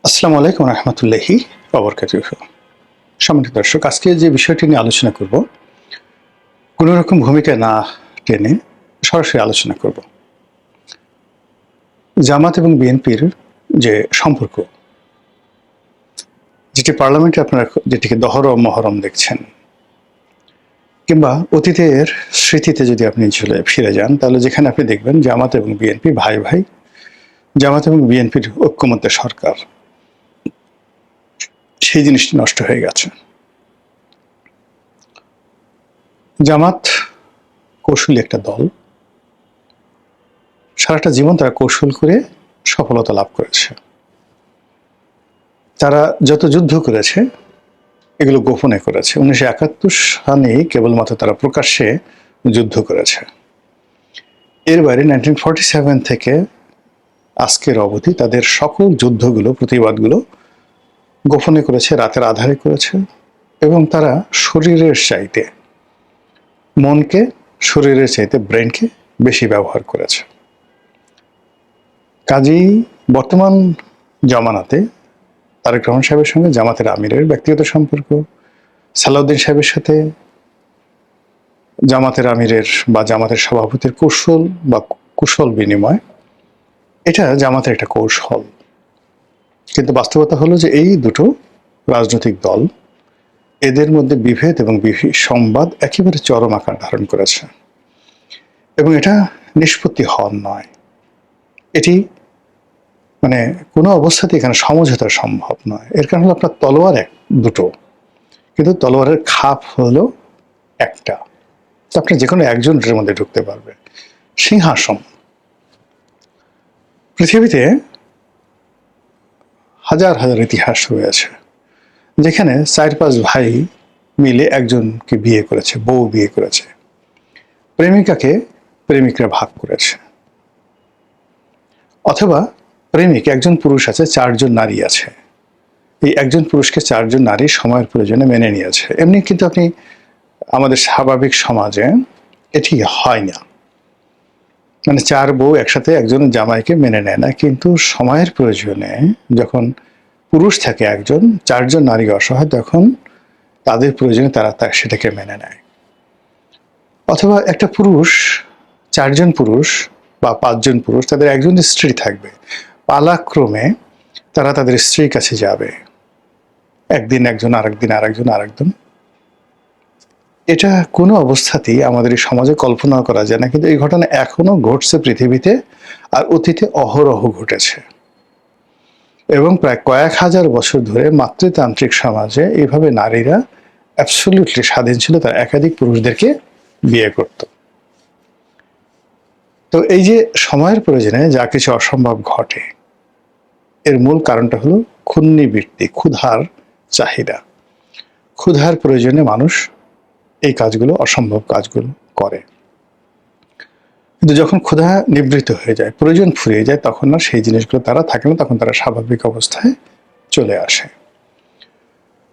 আসসালামু আলাইকুম রহমতুল্লাহি ওবরকাতুহু। সম্মানিত দর্শক, আজকে যে বিষয়টি নিয়ে আলোচনা করব, কোনো রকম ভূমিকা না টেনে সরাসরি আলোচনা করব। জামাত এবং বিএনপির যে সম্পর্ক, যেটি পার্লামেন্টে আপনারা যেটিকে দহরম মহরম দেখছেন, কিংবা অতীতের স্মৃতিতে যদি আপনি ফিরে যান, তাহলে যেখানে আপনি দেখবেন জামাত এবং বিএনপি ভাই ভাই, জামাত এবং বিএনপির ঐক্যমত্যে সরকার, সেই জিনিসটি নষ্ট হয়ে গেছে। জামাত কৌশলী একটা দল, সারাটা জীবন তারা কৌশল করে সফলতা লাভ করেছে। তারা যত যুদ্ধ করেছে এগুলো গোপনে করেছে। 1971 সালে কেবলমাত্র তারা প্রকাশ্যে যুদ্ধ করেছে। এর বাইরে 1947 থেকে আজকের অবধি তাদের সকল যুদ্ধগুলো, প্রতিবাদগুলো গোপনে করেছে, রাতের আধারে করেছে, এবং তারা শরীরের চাইতে মনকে, শরীরের চাইতে ব্রেনকে বেশি ব্যবহার করেছে। কাজেই বর্তমান জমানাতে তারেক রহমান সাহেবের সঙ্গে জামাতের আমিরের ব্যক্তিগত সম্পর্ক, সালাউদ্দিন সাহেবের সাথে জামাতের আমিরের বা জামাতের সভাপতির কুশল বিনিময়, এটা জামাতের একটা কৌশল। কিন্তু বাস্তবতা হলো যে এই দুটো রাজনৈতিক দল, এদের মধ্যে বিভেদ এবং সংবাদ একেবারে চরম আকার ধারণ করেছে, এবং এটা নিষ্পত্তি হওয়ার নয়। এটি মানে কোনো অবস্থাতে এখানে সমঝোতা সম্ভব নয়। এর কারণ হলো আপনার তলোয়ার দুটো, কিন্তু তলোয়ারের খাপ হলো একটা। আপনি যে কোনো একজনের মধ্যে ঢুকতে পারবে। সিংহাসন, পৃথিবীতে হাজার হাজার ইতিহাস রয়েছে যেখানে 4-5 ভাই মিলে একজনকে বিয়ে করেছে, বউ বিয়ে করেছে, প্রেমিকাকে প্রেমিকরা ভাগ করেছে, অথবা প্রেমিক একজন পুরুষ আছে, 4 জন নারী আছে, এই একজন পুরুষকে 4 জন নারী সময়ের প্রয়োজনে মেনে নিয়েছে। এমনি কিন্তু আপনি আমাদের স্বাভাবিক সমাজে এটি হয় না, মানে 4 বউ একসাথে একজন জামাইকে মেনে নেয় না। কিন্তু সময়ের প্রয়োজনে যখন পুরুষ থাকে একজন, 4 জন নারী অসহায়, তখন তাদের প্রয়োজনে তারা সেটাকে মেনে নেয়। অথবা একটা পুরুষ, 4 জন পুরুষ বা 5 জন পুরুষ, তাদের একজন স্ত্রী থাকবে, পালাক্রমে তারা তাদের স্ত্রীর কাছে যাবে, একদিন একজন, আরেকদিন আরেকজন। এটা কোনো অবস্থাতেই আমাদের এই সমাজে কল্পনা করা যায় না, কিন্তু এই ঘটনা এখনো ঘটছে পৃথিবীতে, আর অতীতে অহরহ ঘটেছে। এবং প্রায় কয়েক হাজার বছর ধরে মাতৃতান্ত্রিক সমাজে এইভাবে নারীরা অ্যাবসলিউটলি স্বাধীন ছিল, তারা একাধিক পুরুষদেরকে বিয়ে করত। তো এই যে সময়ের প্রয়োজনে যা কিছু অসম্ভব ঘটে, এর মূল কারণটা হলো ক্ষুণ্ণিবৃত্তি, ক্ষুধার চাহিদা। ক্ষুধার প্রয়োজনে মানুষ এই কাজগুলো, অসম্ভব কাজগুলো করে। কিন্তু যখন ক্ষুধা নিবৃত্ত হয়ে যায়, প্রয়োজন ফুরিয়ে যায়, তখন আর সেই জিনিসগুলো তারা থাকে না, তখন তারা স্বাভাবিক অবস্থায় চলে আসে।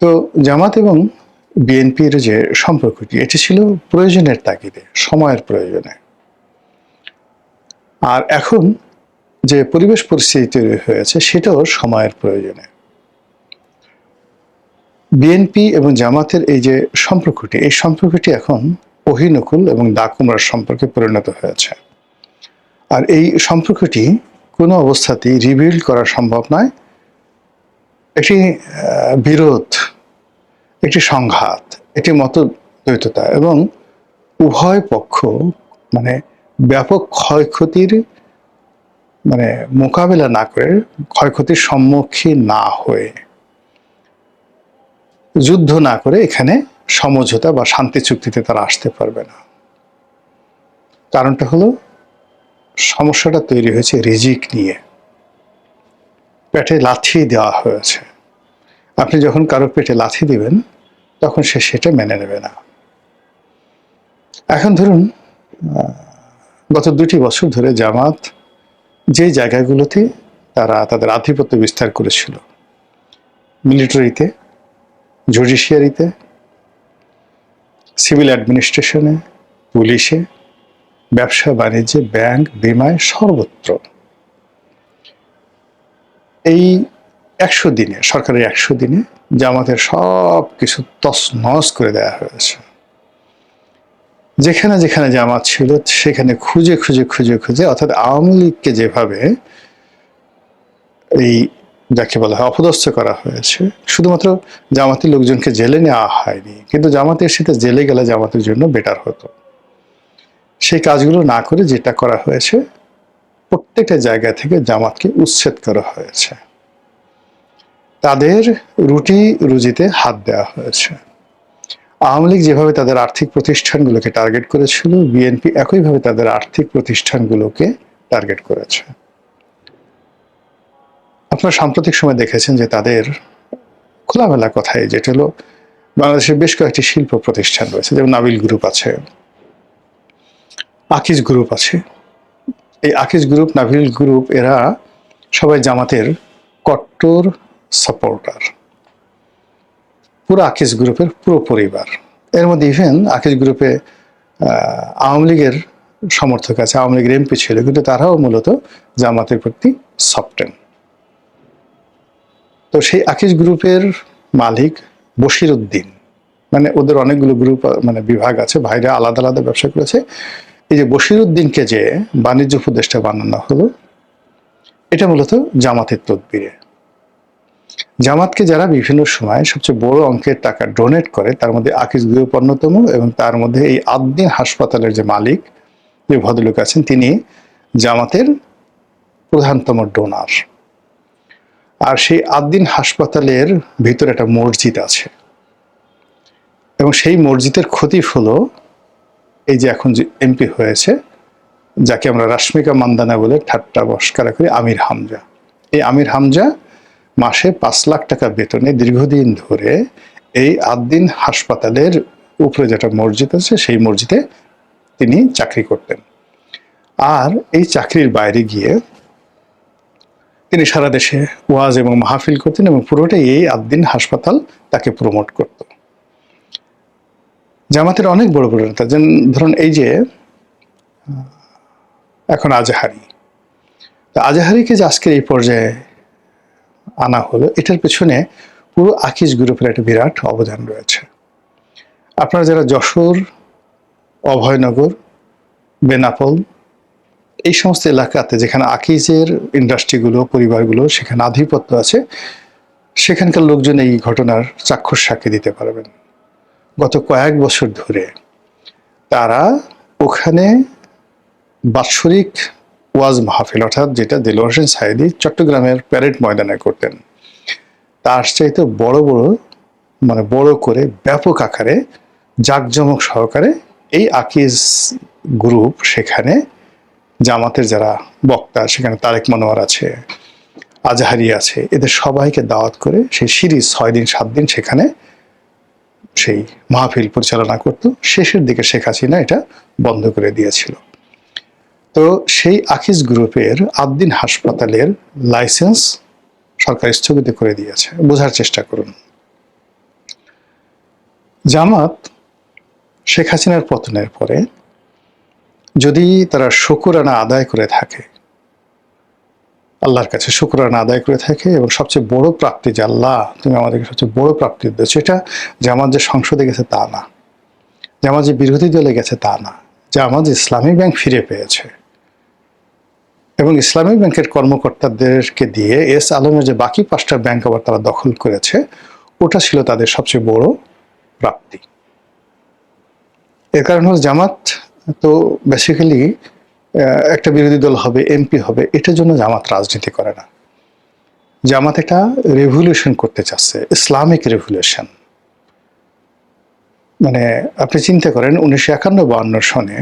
তো জামাত এবং বিএনপির যে সম্পর্কটি, এটি ছিল প্রয়োজনের তাগিদে, সময়ের প্রয়োজনে। আর এখন যে পরিবেশ পরিস্থিতি তৈরি হয়েছে, সেটাও সময়ের প্রয়োজনে। বিএনপি এবং জামাতের এই যে সম্পর্কটি, এই সম্পর্কটি এখন অহিনকুল এবং দাকুমরার সম্পর্কে পরিণত হয়েছে। আর এই সম্পর্কটি কোনো অবস্থাতেই রিবিল্ড করা সম্ভব নয়। একটি বিরোধ, একটি সংঘাত, একটি মতদ্বৈততা, এবং উভয় পক্ষ মানে ব্যাপক ক্ষয়ক্ষতির মোকাবেলা না করে, ক্ষয়ক্ষতির সম্মুখীন না হয়ে, যুদ্ধ না করে এখানে সমঝোতা বা শান্তি চুক্তিতে তারা আসতে পারবে না। কারণটা হলো, সমস্যাটা তৈরি হয়েছে রিজিক নিয়ে, পেটে লাথি দেওয়া হয়েছে। আপনি যখন কারো পেটে লাথি দিবেন, তখন সে সেটা মেনে নেবে না। এখন ধরুন, গত 2টি বছর ধরে জামাত যে জায়গাগুলোতে তারা তাদের আধিপত্য বিস্তার করেছিল, মিলিটারিতে, জুডিশিয়ারিতে, সিভিল অ্যাডমিনিস্ট্রেশনে, পুলিশে, ব্যবসা বাণিজ্যে, ব্যাংক, বিমায়, সর্বত্র এই 100 দিনে, সরকারের 100 দিনে জামাতের সব কিছু তছনছ করে দেওয়া হয়েছে। যেখানে যেখানে জামাত ছিল সেখানে খুঁজে খুঁজে খুঁজে খুঁজে, অর্থাৎ আওয়ামী লীগকে যেভাবে এই যাকে বলা হয় অপদস্থ করা হয়েছে, শুধুমাত্র জামাতের লোকজনকে জেলে নেওয়া হয়নি, কিন্তু জামাতের সাথে জেলে গেলে জামাতের জন্য বেটার হতো। সেই কাজগুলো না করে যেটা করা হয়েছে, প্রত্যেকটা জায়গা থেকে জামাতকে উচ্ছেদ করা হয়েছে, তাদের রুটি রুজিতে হাত দেওয়া হয়েছে। আওয়ামী লীগ যেভাবে তাদের আর্থিক প্রতিষ্ঠানগুলোকে টার্গেট করেছিল, বিএনপি একইভাবে তাদের আর্থিক প্রতিষ্ঠানগুলোকে টার্গেট করেছে। আপনারা সাম্প্রতিক সময় দেখেছেন যে তাদের খোলামেলা কথাই, যেটা হলো বাংলাদেশের বেশ কয়েকটি শিল্প প্রতিষ্ঠান রয়েছে, যেমন নাবিল গ্রুপ আছে, আকিজ গ্রুপ আছে। এই আকিজ গ্রুপ, নাবিল গ্রুপ, এরা সবাই জামাতের কট্টর সাপোর্টার। পুরো আকিজ গ্রুপের পুরো পরিবার, এর মধ্যে ইভেন আকিজ গ্রুপে আওয়ামী লীগের সমর্থক আছে, আওয়ামী লীগের এমপি ছিল, কিন্তু তারাও মূলত জামাতের প্রতি সফটেন। তো সেই আকিজ গ্রুপের মালিক বশির উদ্দিন, মানে ওদের অনেকগুলো গ্রুপ মানে বিভাগ আছে, ভাইরা আলাদা আলাদা ব্যবসা করেছে। এই যে বশির উদ্দিনকে যে বাণিজ্য উপদেষ্টা বানানো হলো, এটা মূলত জামাতের তদবিরে। জামাতকে যারা বিভিন্ন সময় সবচেয়ে বড় অঙ্কের টাকা ডোনেট করে, তার মধ্যে আকিজ গ্রুপ অন্যতম, এবং তার মধ্যে এই আদ্দিন হাসপাতালের যে মালিক, যে ভদ্রলোক আছেন, তিনি জামাতের প্রধানতম ডোনার। আর সেই আদ্দিন হাসপাতালের ভিতরে একটা মসজিদ আছে, এবং সেই মসজিদের খতিব হলো এই যে এখন যে এমপি হয়েছে, যাকে আমরা রাশ্মিকা মান্দানা বলে ঠাট্টা বস্কারা করি, আমির হামজা। এই আমির হামজা মাসে 5 লাখ টাকা বেতনে দীর্ঘদিন ধরে এই আদ্দিন হাসপাতালের উপরে যেটা মসজিদ আছে, সেই মসজিদে তিনি চাকরি করতেন। আর এই চাকরির বাইরে গিয়ে তিনি সারা দেশে ওয়াজ এবং মাহফিল করতেন, এবং পুরোটাই এই আদ্দিন হাসপাতাল তাকে প্রমোট করত। জামাতের অনেক বড় বড় নেতা, যেন ধরুন এই যে এখন আজহারি, আজহারিকে যে আজকের এই পর্যায়ে আনা হলো, এটার পেছনে পুরো আকিজ গ্রুপের একটা বিরাট অবদান রয়েছে। আপনারা যারা যশোর, অভয়নগর, বেনাপোল, এই সমস্ত এলাকাতে যেখানে আকিজের ইন্ডাস্ট্রিগুলো, পরিবারগুলো সেখানে আধিপত্য আছে, সেখানকার লোকজন এই ঘটনার চাক্ষুষ সাক্ষী দিতে পারবেন। গত কয়েক বছর ধরে তারা ওখানে বাৎসরিক ওয়াজ মাহফিল, অর্থাৎ যেটা দেলোয়ার হোসেন সাঈদী চট্টগ্রামের প্যারেড ময়দানে করতেন, তার চাইতে বড় বড়, মানে বড় করে ব্যাপক আকারে জাঁকজমক সহকারে এই আকিজ গ্রুপ সেখানে জামাতের যারা বক্তা, সেখানে তারেক মনোয়ার আছে, আজহারি আছে, এদের সবাইকে দাওয়াত করে সেই সিরিজ 6 দিন 7 দিন সেখানে সেই মাহফিল পরিচালনা করত। শেষের দিকে শেখ হাসিনা এটা বন্ধ করে দিয়েছিল। তো সেই আকিজ গ্রুপের আদ্দিন হাসপাতালের লাইসেন্স সরকার স্থগিত করে দিয়েছে। বোঝার চেষ্টা করুন, জামাত শেখ হাসিনার পতনের পরে যদি তারা শুকরানা আদায় করে থাকে, আল্লাহর কাছে শুকরানা আদায় করে থাকে, এবং সবচেয়ে বড় প্রাপ্তি যে আল্লাহ তুমি আমাদেরকে সবচেয়ে বড় প্রাপ্তি দিয়েছো, এটা জামাত যে সংসদে গেছে তা না, জামাত যে বিরোধী দলে গেছে তা না, জামাত ইসলামী ব্যাংক ফিরে পেয়েছে, এবং ইসলামী ব্যাংকের কর্মকর্তাদেরকে দিয়ে এস আলমের যে বাকি 5টা ব্যাংক আবার তারা দখল করেছে, ওটা ছিল তাদের সবচেয়ে বড় প্রাপ্তি। এর কারণ হল জামাত তো বেসিক্যালি একটা বিরোধী দল হবে, এমপি হবে, এটার জন্য জামাত রাজনীতি করে না। জামাত একটা রেভলিউশন করতে চাচ্ছে, ইসলামিক রেভলিউশন। মানে আপনি চিন্তা করেন 1951-52 সনে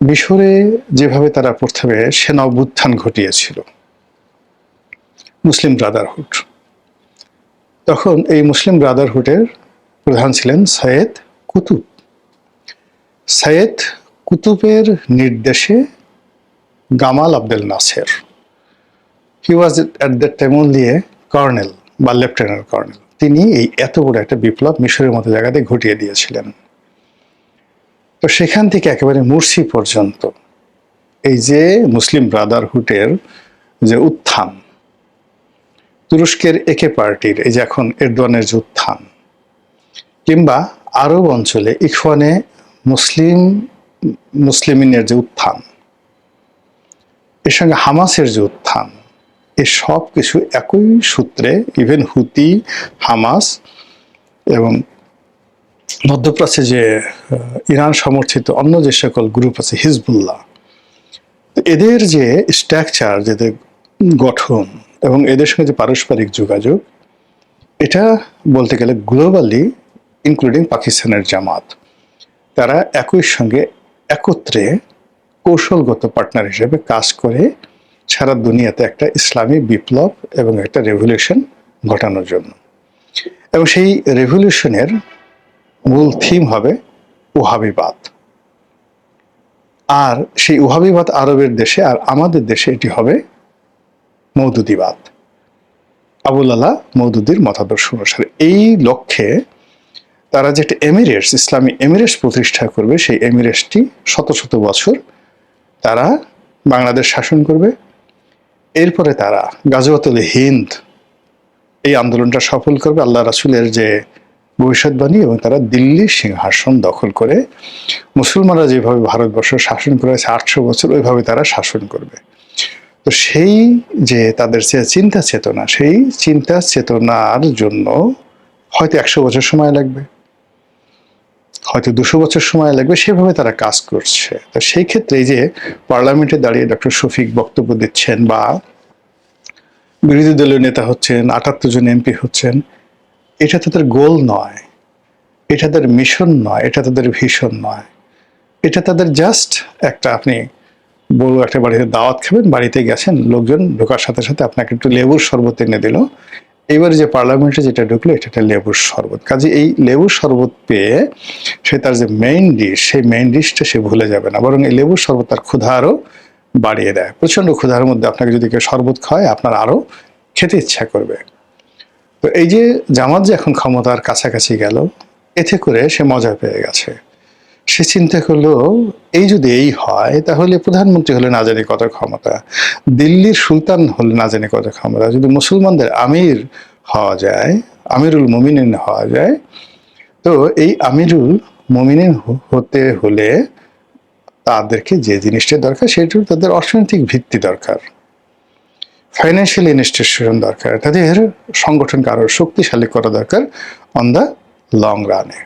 মিশরে যেভাবে তারা প্রথমে সেনা অভ্যুত্থান ঘটিয়েছিল, মুসলিম ব্রাদারহুড, তখন এই মুসলিম ব্রাদারহুডের প্রধান ছিলেন সৈয়দ কুতুব। সৈয়দ কুতুবের নির্দেশে Gamal Abdel Nasser, he was at that time only a colonel বা লেফটেন্যান্ট কর্নেল, তিনি এই এত বড় একটা বিপ্লব মিশরের মতো জায়গাতে ঘটিয়ে দিয়েছিলেন। তো সেখান থেকে একেবারে মুরসি পর্যন্ত এই যে মুসলিম ব্রাদারহুডের যে উত্থান, তুরস্কের একে পার্টির এই যে এখন এরদোয়ানের যে উত্থান, কিংবা আরব অঞ্চলে ইখওয়ানে মুসলিমিনের যে উত্থান, এর সঙ্গে হামাসের যে উত্থান, এই সব কিছু একই সূত্রে, ইভেন হুতি, হামাস এবং মধ্যপ্রাচ্যে যে ইরান সমর্থিত অন্য যে সকল গ্রুপ আছে, হিজবুল্লাহ, এদের যে স্ট্রাকচার, যেদের গঠন এবং এদের সঙ্গে যে পারস্পরিক যোগাযোগ, এটা বলতে গেলে গ্লোবালি ইনক্লুডিং পাকিস্তানের জামাত, তারা একই সঙ্গে একত্রে কৌশলগত পার্টনার হিসেবে কাজ করে সারা দুনিয়াতে একটা ইসলামী বিপ্লব এবং একটা রেভলিউশন ঘটানোর জন্য। এবং সেই রেভলিউশনের মূল থিম হবে ওহাবিবাদ। আর সেই ওহাবিবাদ আরবের দেশে, আর আমাদের দেশে এটি হবে মওদুদিবাদ, আবুল আলা মওদুদির মতাদর্শ অনুসারে। এই লক্ষ্যে তারা যেটা এমিরেটস, ইসলামী এমিরেটস প্রতিষ্ঠা করবে, সেই এমিরেটসটি শত শত বছর তারা বাংলাদেশ শাসন করবে। এরপরে তারা গাজওয়াতুল হিন্দ এই আন্দোলনটা সফল করবে, আল্লাহ রাসূলের যে ভবিষ্যৎবাণী, এবং তারা দিল্লির সিংহাসন দখল করে মুসলমানরা যেভাবে ভারতবর্ষ শাসন করেছে 800 বছর, ওইভাবে তারা শাসন করবে। তো সেই যে তাদের যে চিন্তা চেতনা, সেই চিন্তা চেতনার জন্য হয়তো 100 বছর সময় লাগবে, হয়তো 200 বছর সময় লাগবে, সেভাবে তারা কাজ করছে। তো সেই ক্ষেত্রে এই যে পার্লামেন্টে দাঁড়িয়ে ডক্টর শফিক বক্তব্য দিচ্ছেন, বা বিরোধী দলীয় নেতা হচ্ছেন, 78 জন এমপি হচ্ছেন, এটা তাদের গোল নয়, এটা তাদের মিশন নয়, এটা তাদের ভিশন নয়, এটা তাদের জাস্ট একটা, আপনি বড় একটা বাড়িতে দাওয়াত খাবেন, বাড়িতে গেছেন, লোকজন ঢোকার সাথে সাথে আপনাকে একটু লেবুর শরবত এনে দিল, এবারে যে পার্লামেন্টে যেটা ঢুকলো এটা একটা লেবুর শরবত। কাজে এই লেবুর শরবত পেয়ে সে তার যে মেইন ডিশ, সেই মেইন ডিশটা সে ভুলে যাবে না, বরং এই লেবুর শরবত তার ক্ষুধা আরও বাড়িয়ে দেয়। প্রচণ্ড ক্ষুধার মধ্যে আপনাকে যদি কেউ শরবত খাওয়ায়, আপনার আরও খেতে ইচ্ছা করবে। তো এই যে জামাত যে এখন ক্ষমতার কাছাকাছি গেল, এতে করে সে মজা পেয়ে গেছে। সে চিন্তা করলো, এই যদি এই হয়, তাহলে প্রধানমন্ত্রী হলে না জানি কত ক্ষমতা, দিল্লির সুলতান হলে না জানি কত ক্ষমতা, যদি মুসলমানদের আমির হওয়া যায়, আমিরুল মুমিনিন হওয়া যায়, তো এই আমিরুল মুমিনিন হতে হলে তাদেরকে যে জিনিসটা দরকার, সেটা তাদের অর্থনৈতিক ভিত্তি দরকার, ফাইন্যান্সিয়াল ইনস্টিটিউশন দরকার, তাদের সংগঠনকে আরো শক্তিশালী করা দরকার অন দ্য লং রানে।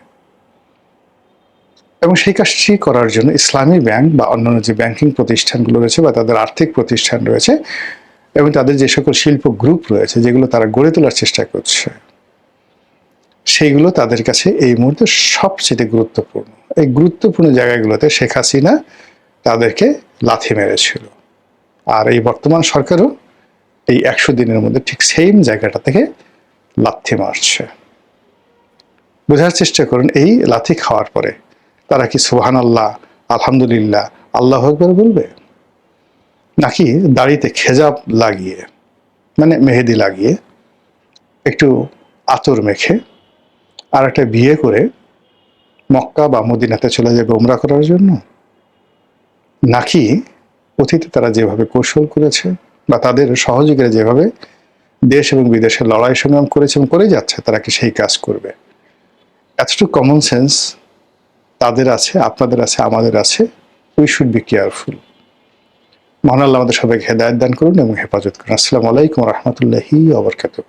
এবং সেই কাজটি করার জন্য ইসলামী ব্যাংক বা অন্যান্য যে ব্যাংকিং প্রতিষ্ঠানগুলো রয়েছে, বা তাদের আর্থিক প্রতিষ্ঠান রয়েছে, এবং তাদের যে সকল শিল্প গ্রুপ রয়েছে, যেগুলো তারা গড়ে তোলার চেষ্টা করছে, সেইগুলো তাদের কাছে এই মুহূর্তে সবচেয়ে গুরুত্বপূর্ণ। এই গুরুত্বপূর্ণ জায়গাগুলোতে শেখ হাসিনা তাদেরকে লাথি মেরেছিল, আর এই বর্তমান সরকারও এই 100 দিনের মধ্যে ঠিক সেম জায়গাটা থেকে লাথি মারছে। বোঝার চেষ্টা করুন, এই লাথি খাওয়ার পরে তারা কি সুবহানাল্লাহ, আলহামদুলিল্লাহ, আল্লাহু আকবার বলবে, নাকি দাড়িতে খেজাব লাগিয়ে, মানে মেহেদি লাগিয়ে, একটু আতর মেখে আর একটা বিয়ে করে মক্কা বা মদিনাতে চলে যাবে উমরা করার জন্য, নাকি অতীতে তারা যেভাবে কৌশল করেছে, বা তাদের সহযোগীরা যেভাবে দেশ এবং বিদেশে লড়াই সংগ্রাম করেছে এবং করে যাচ্ছে, তারা কি সেই কাজ করবে? এতটুকু কমন সেন্স তাদের আছে, আপনাদের আছে, আমাদের আছে। We should be careful. মহান আল্লাহ আমাদের সবাইকে হেদায়েত দান করুন এবং হেফাজত করুন। আসসালামু আলাইকুম ওয়া রাহমাতুল্লাহি ওয়া বারাকাতুহু।